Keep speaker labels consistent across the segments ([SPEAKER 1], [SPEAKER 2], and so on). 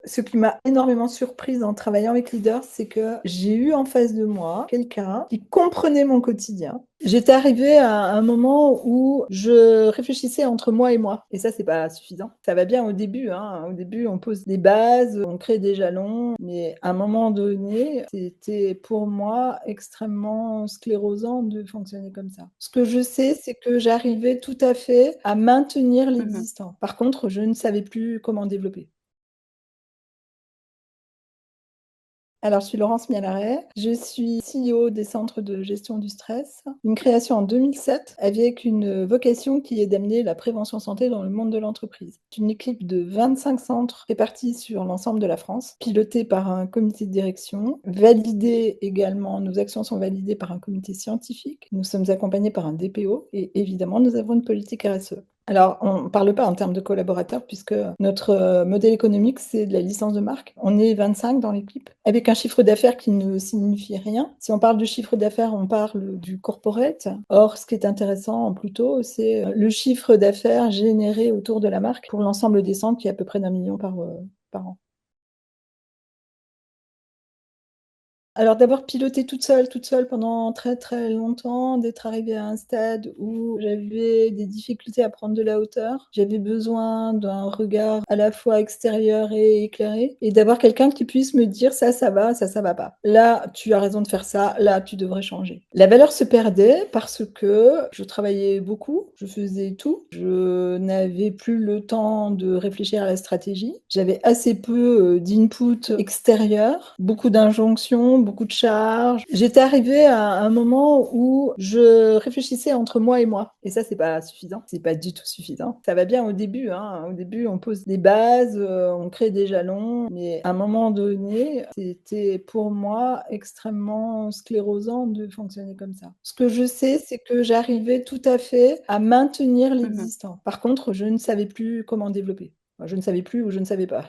[SPEAKER 1] Ce qui m'a énormément surprise en travaillant avec Leader, c'est que j'ai eu en face de moi quelqu'un qui comprenait mon quotidien. J'étais arrivée à un moment où je réfléchissais entre moi et moi et ça, c'est pas suffisant. Ça va bien au début, hein. Au début, on pose des bases, on crée des jalons, mais à un moment donné, c'était pour moi extrêmement sclérosant de fonctionner comme ça. Ce que je sais, c'est que j'arrivais tout à fait à maintenir
[SPEAKER 2] Mmh mh.
[SPEAKER 1] l'existant. Par contre, je ne savais plus comment développer. Alors, je suis Laurence Mialaret, je suis CEO des centres de gestion du stress, une création en 2007 avec une vocation qui est d'amener la prévention santé dans le monde de l'entreprise. C'est une équipe de 25 centres répartis sur l'ensemble de la France, pilotée par un comité de direction, validée également, nos actions sont validées par un comité scientifique, nous sommes accompagnés par un DPO et évidemment, nous avons une politique RSE. Alors, on ne parle pas en termes de collaborateurs puisque notre modèle économique, c'est de la licence de marque. On est 25 dans l'équipe, avec un chiffre d'affaires qui ne signifie rien. Si on parle de chiffre d'affaires, on parle du corporate. Or, ce qui est intéressant plutôt, c'est le chiffre d'affaires généré autour de la marque pour l'ensemble des centres, qui est à peu près d'1 million par an. Alors d'abord piloter toute seule pendant très, très longtemps, d'être arrivée à un stade où j'avais des difficultés à prendre de la hauteur. J'avais besoin d'un regard à la fois extérieur et éclairé et d'avoir quelqu'un qui puisse me dire: ça va pas. Là, tu as raison de faire ça, là, tu devrais changer». La valeur se perdait parce que je travaillais beaucoup, je faisais tout. Je n'avais plus le temps de réfléchir à la stratégie. J'avais assez peu, d'input extérieur, beaucoup d'injonctions, beaucoup de charges. J'étais arrivée à un moment où je réfléchissais entre moi et moi et ça, c'est pas suffisant. C'est pas du tout suffisant. Ça va bien au début, hein. Au début, on pose des bases, on crée des jalons, mais à un moment donné, c'était pour moi extrêmement sclérosant de fonctionner comme ça. Ce que je sais, c'est que j'arrivais tout à fait à maintenir
[SPEAKER 2] Mmh mh.
[SPEAKER 1] l'existant. Par contre, je ne savais plus comment développer. Enfin, je ne savais plus ou je ne savais pas.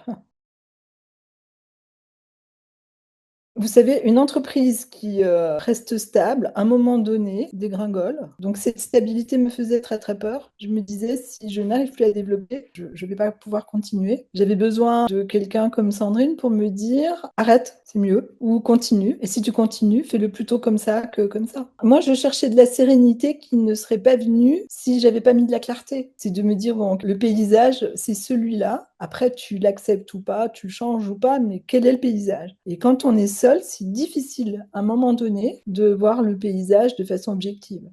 [SPEAKER 1] Vous savez, une entreprise qui, reste stable, à un moment donné, dégringole. Donc cette stabilité me faisait très, très peur. Je me disais: «Si je n'arrive plus à développer, je vais pas pouvoir continuer». J'avais besoin de quelqu'un comme Sandrine pour me dire: «Arrête, c'est mieux» ou «Continue et si tu continues, fais-le plutôt comme ça que comme ça». Moi, je cherchais de la sérénité qui ne serait pas venue si j'avais pas mis de la clarté. C'est de me dire: «Bon, le paysage, c'est celui-là. Après, tu l'acceptes ou pas, tu le changes ou pas, mais quel est le paysage?» Et quand on est seul, c'est difficile, à un moment donné, de voir le paysage de façon objective.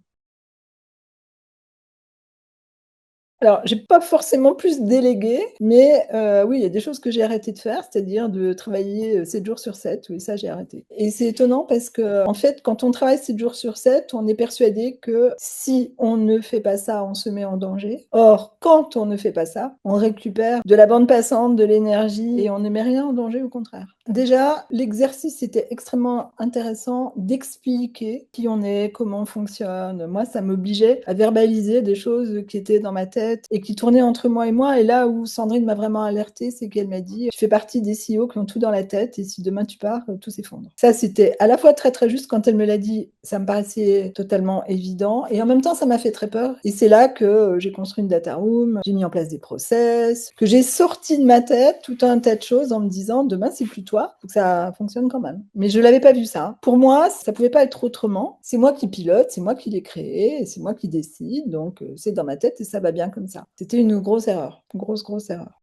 [SPEAKER 1] Alors, j'ai pas forcément plus délégué, mais oui, il y a des choses que j'ai arrêté de faire, c'est-à-dire de travailler, 7 jours sur 7. Oui, ça, j'ai arrêté et c'est étonnant parce qu'en fait, quand on travaille 7 jours sur 7, on est persuadé que si on ne fait pas ça, on se met en danger. Or, quand on ne fait pas ça, on récupère de la bande passante, de l'énergie et on ne met rien en danger, au contraire. Déjà, l'exercice était extrêmement intéressant d'expliquer qui on est, comment on fonctionne. Moi, ça m'obligeait à verbaliser des choses qui étaient dans ma tête et qui tournaient entre moi et moi et là où Sandrine m'a vraiment alertée, c'est qu'elle m'a dit: «Tu fais partie des CEO qui ont tout dans la tête et si demain tu pars, tout s'effondre». Ça, c'était à la fois très, très juste quand elle me l'a dit, ça me paraissait totalement évident et en même temps, ça m'a fait très peur et c'est là que, j'ai construit une data room, j'ai mis en place des process, que j'ai sorti de ma tête tout un tas de choses en me disant: «Demain, c'est plus toi, faut que ça fonctionne quand même». Mais je l'avais pas vu ça, hein. Pour moi, ça pouvait pas être autrement. C'est moi qui pilote, c'est moi qui l'ai créé et c'est moi qui décide donc c'est dans ma tête et ça va bien comme ça. C'était une grosse erreur, grosse, grosse erreur.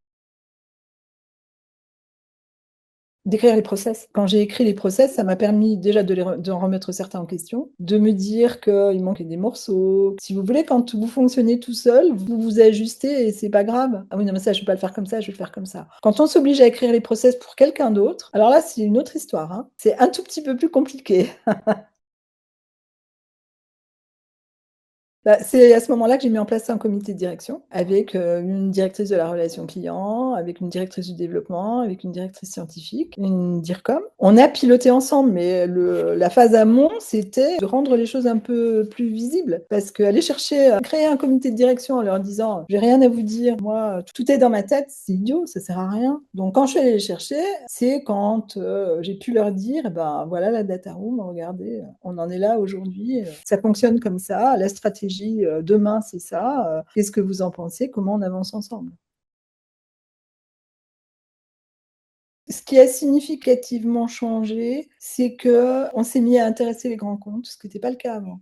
[SPEAKER 1] D'écrire les process. Quand j'ai écrit les process, ça m'a permis déjà d'en remettre certains en question, de me dire qu'il manquait des morceaux. Si vous voulez, quand vous fonctionnez tout seul, vous vous ajustez et c'est pas grave. «Ah oui, non, mais ça, je vais pas le faire comme ça, je vais le faire comme ça». Quand on s'oblige à écrire les process pour quelqu'un d'autre, alors là, c'est une autre histoire, hein. C'est un tout petit peu plus compliqué. Bah, c'est à ce moment-là que j'ai mis en place un comité de direction avec, une directrice de la relation client, avec une directrice du développement, avec une directrice scientifique, une DIRCOM. On a piloté ensemble, mais la phase amont, c'était de rendre les choses un peu plus visibles. Parce qu'aller chercher, créer un comité de direction en leur disant: «J'ai rien à vous dire, moi, tout est dans ma tête», c'est idiot, ça sert à rien. Donc quand je suis allée les chercher, c'est quand, j'ai pu leur dire: «Eh ben, voilà la data room, regardez, on en est là aujourd'hui, ça fonctionne comme ça, la stratégie, demain c'est ça, qu'est-ce que vous en pensez? Comment on avance ensemble?» Ce qui a significativement changé, c'est qu'on s'est mis à intéresser les grands comptes, ce qui était pas le cas avant.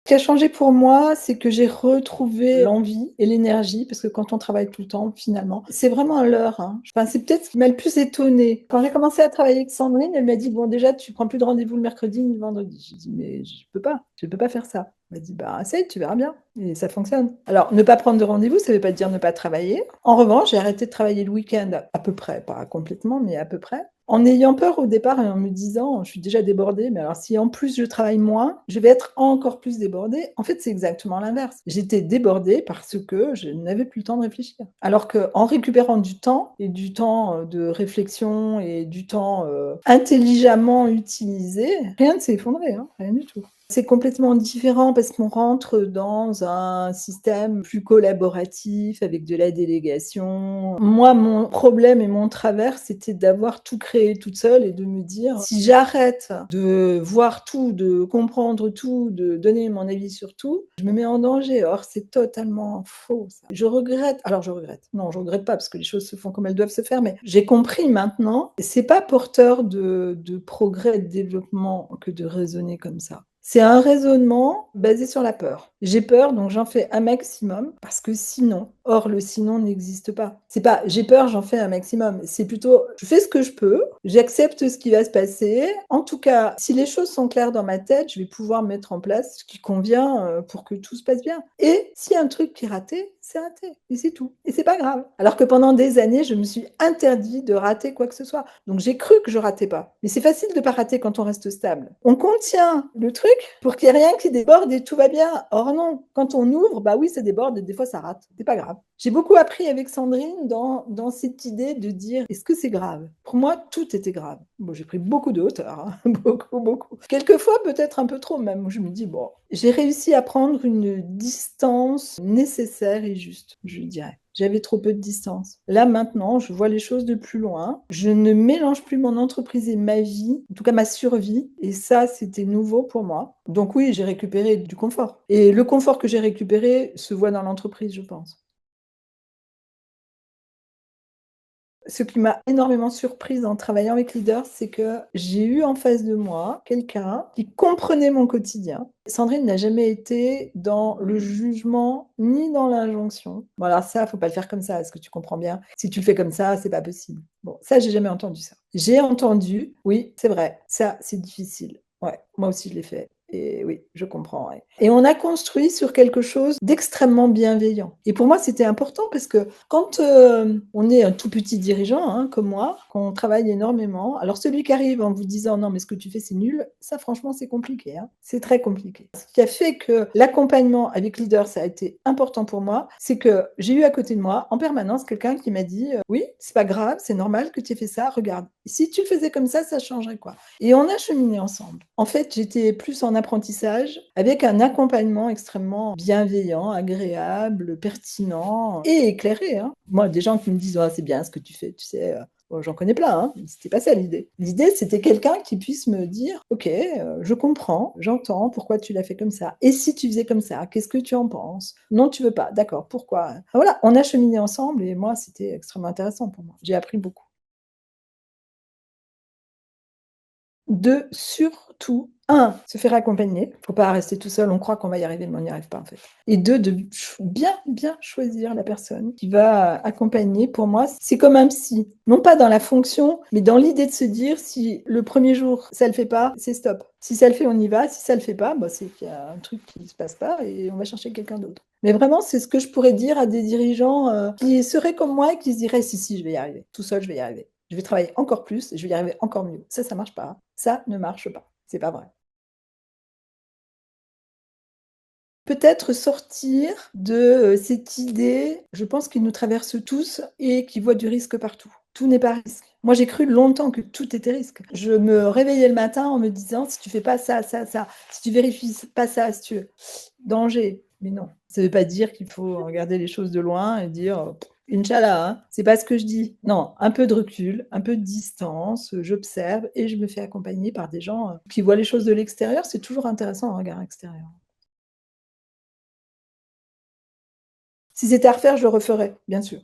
[SPEAKER 1] Ce qui a changé pour moi, c'est que j'ai retrouvé l'envie et l'énergie, parce que quand on travaille tout le temps, finalement, c'est vraiment un leurre, hein. Enfin, c'est peut-être ce qui m'a le plus étonnée. Quand j'ai commencé à travailler avec Sandrine, elle m'a dit: «Bon, déjà, tu prends plus de rendez-vous le mercredi ni le vendredi». J'ai dit: «Mais je peux pas faire ça». Elle m'a dit: «Bah, essaye, tu verras bien» et ça fonctionne. Alors, ne pas prendre de rendez-vous, ça veut pas dire ne pas travailler. En revanche, j'ai arrêté de travailler le week-end, à peu près, pas complètement, mais à peu près. En ayant peur au départ et en me disant: «Je suis déjà débordée, mais alors si en plus je travaille moins, je vais être encore plus débordée». En fait, c'est exactement l'inverse. J'étais débordée parce que je n'avais plus le temps de réfléchir. Alors qu'en récupérant du temps et du temps, de réflexion et du temps, intelligemment utilisé, rien ne s'est effondré, hein, rien du tout. C'est complètement différent parce qu'on rentre dans un système plus collaboratif avec de la délégation. Moi, mon problème et mon travers, c'était d'avoir tout créé toute seule et de me dire: «Si j'arrête de voir tout, de comprendre tout, de donner mon avis sur tout, je me mets en danger». Or, c'est totalement faux ça. Je regrette, non, je regrette pas parce que les choses se font comme elles doivent se faire, mais j'ai compris maintenant, c'est pas porteur de progrès et de développement que de raisonner comme ça. C'est un raisonnement basé sur la peur. J'ai peur, donc j'en fais un maximum parce que sinon, or le sinon n'existe pas. C'est pas j'ai peur, j'en fais un maximum. C'est plutôt je fais ce que je peux, j'accepte ce qui va se passer. En tout cas, si les choses sont claires dans ma tête, je vais pouvoir mettre en place ce qui convient pour que tout se passe bien. Et s'il y a un truc qui est raté, c'est raté. Et c'est tout. Et c'est pas grave. Alors que pendant des années, je me suis interdit de rater quoi que ce soit. Donc j'ai cru que je ratais pas. Mais c'est facile de pas rater quand on reste stable. On contient le truc pour qu'il y ait rien qui déborde et tout va bien. Or non, quand on ouvre, bah oui, ça déborde et des fois ça rate. C'est pas grave. J'ai beaucoup appris avec Sandrine dans cette idée de dire est-ce que c'est grave? Pour moi, tout était grave. Bon, j'ai pris beaucoup de hauteur, hein, beaucoup, beaucoup. Quelquefois, peut-être un peu trop même, où je me dis bon, j'ai réussi à prendre une distance nécessaire et juste, je dirais. J'avais trop peu de distance. Là, maintenant, je vois les choses de plus loin. Je ne mélange plus mon entreprise et ma vie, en tout cas ma survie. Et ça, c'était nouveau pour moi. Donc oui, j'ai récupéré du confort. Et le confort que j'ai récupéré se voit dans l'entreprise, je pense. Ce qui m'a énormément surprise en travaillant avec Leader, c'est que j'ai eu en face de moi quelqu'un qui comprenait mon quotidien. Sandrine n'a jamais été dans le jugement ni dans l'injonction. Bon alors ça, faut pas le faire comme ça, est-ce que tu comprends bien? Si tu le fais comme ça, c'est pas possible. Bon, ça, j'ai jamais entendu ça. J'ai entendu: «Oui, c'est vrai, ça, c'est difficile. Ouais, moi aussi je l'ai fait et oui, je comprends, ouais». Et on a construit sur quelque chose d'extrêmement bienveillant. Et pour moi, c'était important parce que quand, on est un tout petit dirigeant, hein, comme moi, qu'on travaille énormément, alors celui qui arrive en vous disant: «Non, mais ce que tu fais, c'est nul», ça franchement, c'est compliqué, hein. C'est très compliqué. Ce qui a fait que l'accompagnement avec Leader, ça a été important pour moi, c'est que j'ai eu à côté de moi, en permanence, quelqu'un qui m'a dit: «Oui, c'est pas grave, c'est normal que tu aies fait ça, regarde, si tu le faisais comme ça changerait quoi?» Et on a cheminé ensemble. En fait, j'étais plus en apprentissage avec un accompagnement extrêmement bienveillant, agréable, pertinent et éclairé, hein. Moi, des gens qui me disent: «Ah, c'est bien ce que tu fais», tu sais, bon, j'en connais plein, hein, mais c'était pas ça l'idée. L'idée, c'était quelqu'un qui puisse me dire: «OK, je comprends, j'entends pourquoi tu l'as fait comme ça. Et si tu faisais comme ça, qu'est-ce que tu en penses? Non, tu veux pas. D'accord, pourquoi?» Voilà, on a cheminé ensemble et moi, c'était extrêmement intéressant pour moi. J'ai appris beaucoup. De surtout, un, se faire accompagner. Faut pas rester tout seul, on croit qu'on va y arriver, mais on n'y arrive pas en fait. Et 2, de bien choisir la personne qui va accompagner. Pour moi, c'est comme un psy. Non pas dans la fonction, mais dans l'idée de se dire si le premier jour ça le fait pas, c'est stop. Si ça le fait, on y va. Si ça le fait pas, bah, c'est qu'il y a un truc qui se passe pas et on va chercher quelqu'un d'autre. Mais vraiment, c'est ce que je pourrais dire à des dirigeants, qui seraient comme moi et qui se diraient: «Si, si, je vais y arriver. Tout seul, je vais y arriver. Je vais travailler encore plus et je vais y arriver encore mieux». Ça marche pas, hein. Ça ne marche pas. C'est pas vrai. Peut-être sortir de, cette idée, je pense qu'il nous traverse tous et qui voit du risque partout. Tout n'est pas risque. Moi, j'ai cru longtemps que tout était risque. Je me réveillais le matin en me disant: «Si tu fais pas ça, ça, ça, si tu vérifies pas ça, si tu danger». Mais non, ça veut pas dire qu'il faut regarder les choses de loin et dire: Inch'Allah, hein, c'est pas ce que je dis. Non, un peu de recul, un peu de distance, j'observe et je me fais accompagner par des gens, qui voient les choses de l'extérieur. C'est toujours intéressant un regard extérieur. Si c'était à refaire, je le referais, bien sûr.